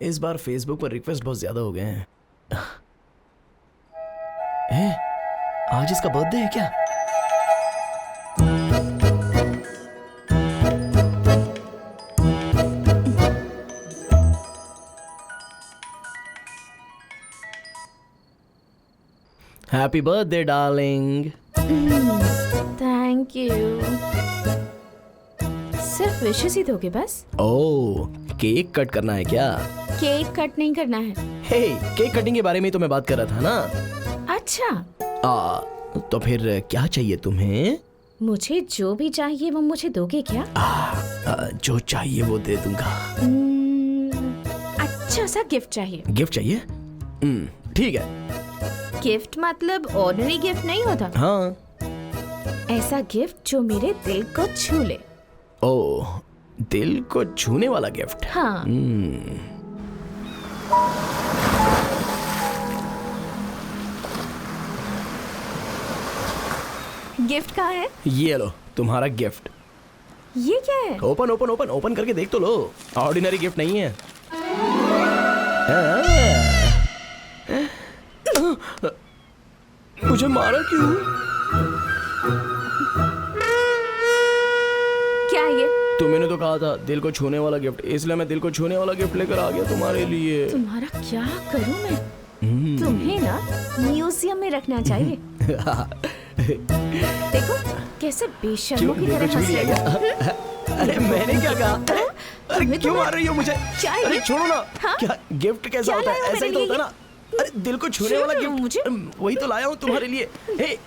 इस बार फेसबुक पर रिक्वेस्ट बहुत ज्यादा हो गए हैं। आज इसका बर्थडे है क्या? Happy birthday darling. Thank you. सिर्फ विशेस ही दोगे बस? ओह, केक कट करना है क्या? केक कट नहीं करना है। हे, केक कटिंग के बारे में ही तो मैं बात कर रहा था ना। अच्छा, तो फिर क्या चाहिए तुम्हें? मुझे जो भी चाहिए वो मुझे दोगे क्या? जो चाहिए वो दे दूंगा। अच्छा सा गिफ्ट चाहिए। गिफ्ट चाहिए? ठीक है। गिफ्ट मतलब ऑर्डिनरी गिफ्ट नहीं होता। हाँ। ऐसा गिफ्ट जो मेरे दिल को छू ले। ओह, दिल को छूने वाला गिफ्ट। हाँ। गिफ्ट कहाँ है? ये लो तुम्हारा गिफ्ट। ये क्या है? ओपन ओपन ओपन ओपन करके देख तो लो। ऑर्डिनरी गिफ्ट नहीं है। मुझे मारा क्यों? क्या है ये? तुमने तो कहा था दिल को छूने वाला गिफ्ट, इसलिए मैं दिल को छूने वाला गिफ्ट लेकर आ गया तुम्हारे लिए। तुम्हारा क्या करूं मैं? तुम्हें ना म्यूजियम में रखना चाहिए। देखो कैसे बेशर्मों की तरह हंस रहे हो। अरे मैंने क्या कहा? अरे क्यों मार रही हो मुझे? अरे छोड़ो ना। हाँ? क्या गिफ्ट कैसा क्या होता लाए है? हो ऐसा ही मेरे तो होता है ना। अरे दिल को छूने वाला गिफ्ट मुझे? वही तो लाया हूँ तुम्हारे लिए। हे,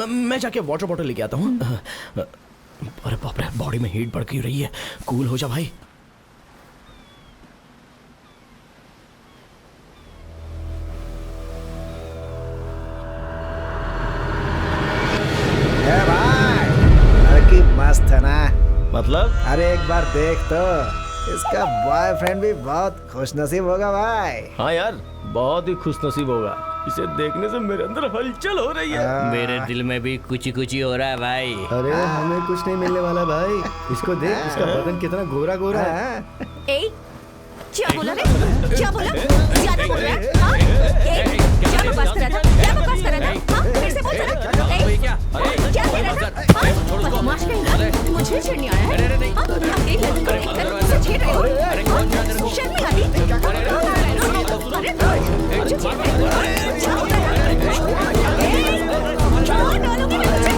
मैं जाके वाटर बॉटल लेके आता हूँ। अरे बाप रे, बॉडी में हीट बढ़ क्यों रही है? कूल हो जा भाई। लड़की मस्त है ना? मतलब? अरे एक बार देख तो, इसका बॉयफ्रेंड भी बहुत खुशनसीब होगा भाई। हाँ यार, बहुत ही खुशनसीब होगा। इसे देखने से मेरे अंदर हलचल हो रही है। मेरे दिल में भी कुछ हो रहा है भाई। अरे हमें कुछ नहीं मिलने वाला भाई। इसको देख, इसका बदन कितना गोरा गोरा है। क्या बोला रे? क्या बोला? ज्यादा बोल रहा है? हाँ? क्या बकवास कर रहा था? क्या बकवास कर रहा था? हाँ? फिर से बोल जरा। क्या कह रहा था? हाँ? बदमाश कहीं मुझे छेड़ने आया है? हाँ? अकेली लड़की को देखकर मुझे छेड़ रहे हो? हाँ? शर्म नहीं आती? अरे मुझे छेड़ रहे हो? जाओ कहाँ डालोगे मुझे?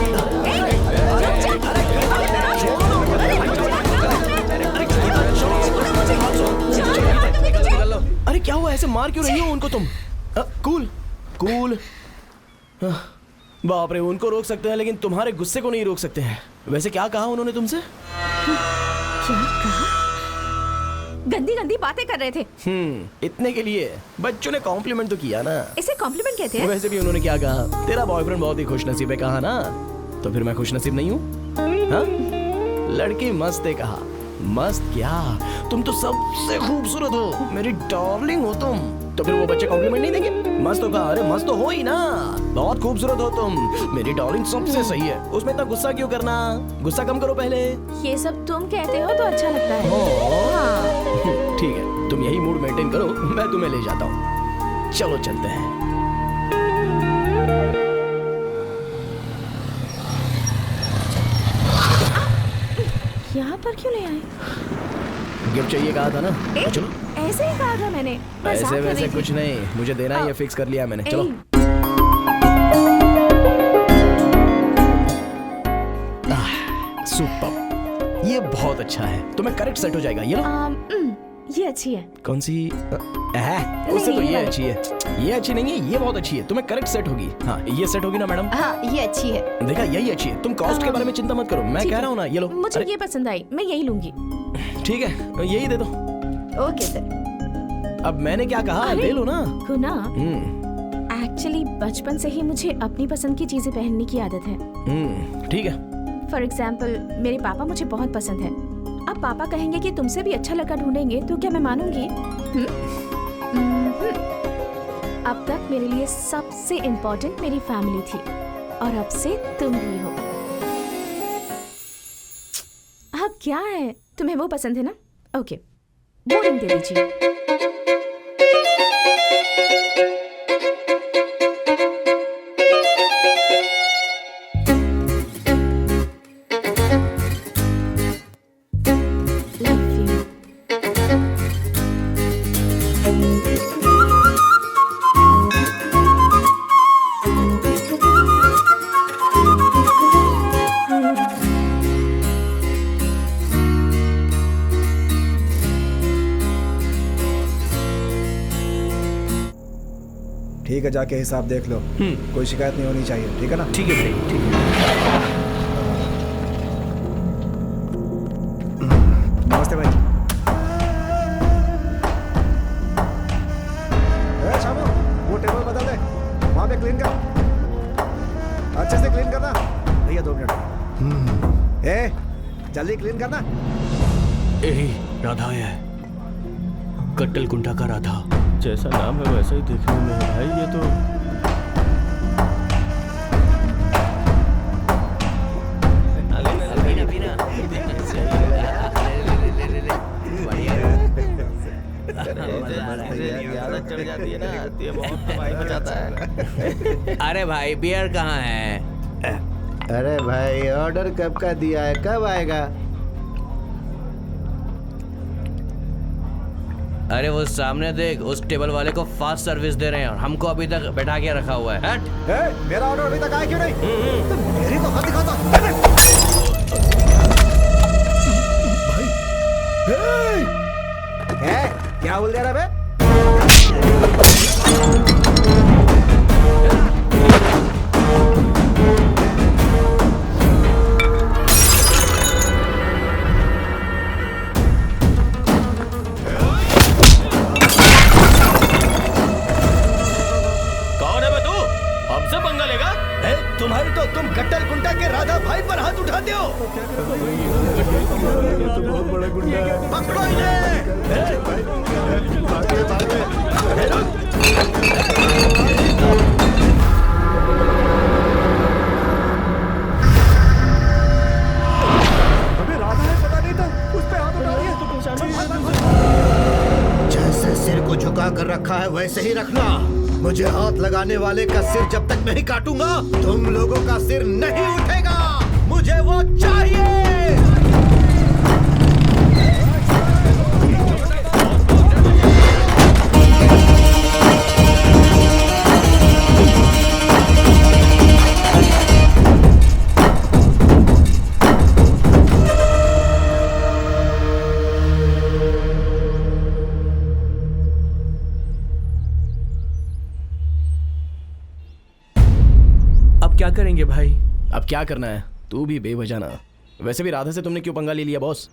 अरे क्या हुआ? ऐसे मार क्यों रही हो उनको तुम? Cool cool. बाप रे, उनको रोक सकते हैं लेकिन तुम्हारे गुस्से को नहीं रोक सकते हैं। वैसे क्या कहा उन्होंने तुमसे? क्या कहा? गंदी गंदी बातें कर रहे थे। इतने के लिए बच्चों ने कॉम्प्लीमेंट तो किया ना। इसे कॉम्प्लीमेंट कहते हैं? वैसे भी उन्होंने क्या कहा? तेरा बॉयफ्रेंड बहुत ही खुशनसीब है कहा ना, तो फिर मैं खुशनसीब नहीं हूँ? हाँ? लड़की मस्त है कहा। मस्त क्या, तुम तो सबसे खूबसूरत हो, मेरी डार्लिंग हो तुम। तो फिर वो बच्चे कॉम्प्लीमेंट नहीं देंगे? मस्त हो कहा। अरे मस्त तो हो ही ना, बहुत खूबसूरत हो तुम, मेरी डार्लिंग सबसे सही है। उसमें इतना गुस्सा क्यों करना? गुस्सा कम करो पहले। ये सब तुम कहते हो तो अच्छा लगता है। हाँ। ठीक है, तुम यही मूड मेंटेन करो, मैं तुम्हें ले जाता हूँ। चलो चलते हैं। यहाँ पर क्यों ले आए? गिफ्ट चाहिए कहा था ना, तो चलो। ऐसे ही कहा था मैंने। ऐसे वैसे कुछ नहीं, मुझे देना है, ये फिक्स कर लिया मैंने। चलो। सुपर, ये बहुत अच्छा है, तुम्हें करेक्ट सेट हो जाएगा। ये लो। ये अच्छी है। कौन सी? उससे तो ये अच्छी है। ये अच्छी नहीं है, ये बहुत अच्छी है, तुम्हें करेक्ट सेट होगी। हाँ, ये सेट होगी ना मैडम? हाँ, ये अच्छी है। देखा, यही अच्छी है। तुम कॉस्ट के बारे में चिंता मत करो, मैं कह रहा हूँ ना। ये लो। मुझे ये पसंद आई, मैं यही लूंगी। ठीक है, यही दे दो। Okay sir. अब मैंने क्या कहा, ले लो ना। गुना, एक्चुअली बचपन से ही मुझे अपनी पसंद की चीजें पहनने की आदत है। ठीक है। फॉर एग्जाम्पल, मेरे पापा मुझे बहुत पसंद है। अब पापा कहेंगे कि तुमसे भी अच्छा लड़का ढूंढेंगे तो क्या मैं मानूंगी? अब तक मेरे लिए सबसे इम्पोर्टेंट मेरी फैमिली थी और अब से तुम भी हो। अब क्या है, तुम्हें वो पसंद है ना? ओके, वो रिंग दे दीजिए। ठीक है, जाके हिसाब देख लो। कोई शिकायत नहीं होनी चाहिए, ठीक है ना? ठीक है भाई, ठीक है। नमस्ते भाई। शामू, वो टेबल बदल दे, वहां पे क्लीन कर, अच्छे से क्लीन करना। भैया 2 मिनट। जल्दी क्लीन करना। यही राधा है, कट्टल कुंटा का राधा। जैसा नाम है वैसा ही देखने में है भाई ये तो। अरे भाई बियर कहाँ है? अरे भाई ऑर्डर कब का दिया है, कब आएगा? अरे वो सामने देख, उस टेबल वाले को फास्ट सर्विस दे रहे हैं और हमको अभी तक बैठा के रखा हुआ है। हट! मेरा ऑर्डर अभी तक आया क्यों नहीं? मेरी तो हाथ दिखाता। क्या बोल रहा है बे? तुम्हारी तो तुम कट्टल कुंटा के राधा भाई पर हाथ उठाते हो। ये तो बहुत बड़ा गुंडा है। पकड़ो इन्हें। अबे राधा है, पता नहीं था, उस पे हाथ उठा दिया। जैसे सिर को झुका कर रखा है वैसे ही रखना। मुझे हाथ लगाने वाले का सिर जब तक नहीं काटूंगा तुम लोगों का सिर नहीं उठेगा। मुझे वो चाहिए। क्या करेंगे भाई? अब क्या करना है, तू भी बेवजह ना। वैसे भी राधा से तुमने क्यों पंगा ले लिया बॉस?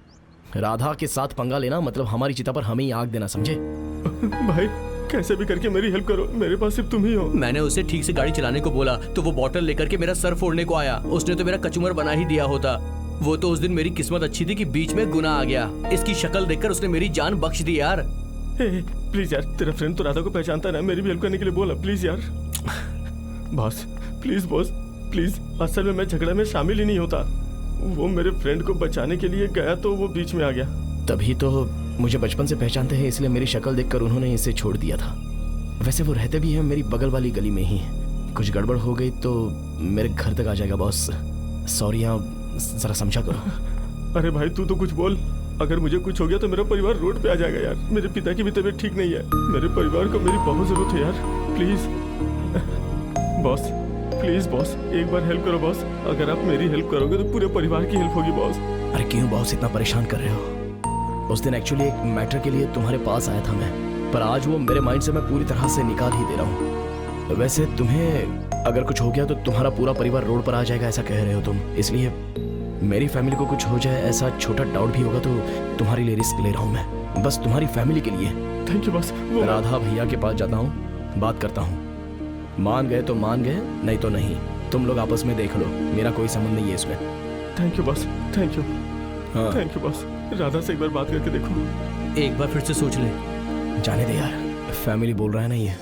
राधा के साथ पंगा लेना मतलब हमारी चिता पर हमें ही आग देना, समझे? भाई कैसे भी करके मेरी हेल्प करो, मेरे पास सिर्फ तुम ही हो। मैंने उसे ठीक से गाड़ी चलाने को बोला तो वो बॉटल लेकर के मेरा सर फोड़ने को आया। उसने तो मेरा कचूमर बना ही दिया होता। वो तो उस दिन मेरी किस्मत अच्छी थी कि बीच में गुनाह आ गया। इसकी शक्ल देखकर उसने मेरी जान बख्श दी यार। प्लीज यार, तेरा फ्रेंड तो राधा को पहचानता है ना, मेरी भी हेल्प करने के लिए बोला प्लीज यार। Boss please, boss please. असल में मैं झगड़ा में शामिल ही नहीं होता। वो मेरे फ्रेंड को बचाने के लिए गया तो वो बीच में आ गया। तभी तो मुझे बचपन से पहचानते हैं, इसलिए मेरी शक्ल देखकर उन्होंने इसे छोड़ दिया था। वैसे वो रहते भी हैं मेरी बगल वाली गली में ही। कुछ गड़बड़ हो गई तो मेरे घर तक आ जाएगा बॉस। सॉरी, यहाँ जरा समझा करो। अरे भाई तू तो कुछ बोल। अगर मुझे कुछ हो गया तो मेरा परिवार रोड पे आ जाएगा यार। मेरे पिता की भी तबीयत ठीक नहीं है। मेरे परिवार को मेरी बहुत जरूरत है यार, प्लीज बॉस। प्लीज बॉस, एक बार हेल्प करो बॉस। अगर आप मेरी हेल्प करोगे तो पूरे परिवार की हेल्प होगी बॉस। अरे क्यों बॉस इतना परेशान कर रहे हो? उस दिन एक्चुअली एक मैटर के लिए तुम्हारे पास आया था मैं, पर आज वो मेरे माइंड से मैं पूरी तरह से निकाल ही दे रहा हूँ। वैसे तुम्हें अगर कुछ हो गया तो तुम्हारा पूरा परिवार रोड पर आ जाएगा ऐसा कह रहे हो तुम, इसलिए मेरी फैमिली को कुछ हो जाए ऐसा छोटा डाउट भी होगा तो तुम्हारे लिए रिस्क ले रहा हूँ मैं, बस तुम्हारी फैमिली के लिए। Thank you boss. राधा भैया के पास जाता हूँ, बात करता हूँ। मान गए तो मान गए, नहीं तो नहीं। तुम लोग आपस में देख लो, मेरा कोई संबंध नहीं है इसमें। Thank you boss, thank you. हाँ। Thank you boss. राधा से एक बार बात करके देखो। एक बार फिर से सोच ले। जाने दे यार, फैमिली बोल रहा है ना ये।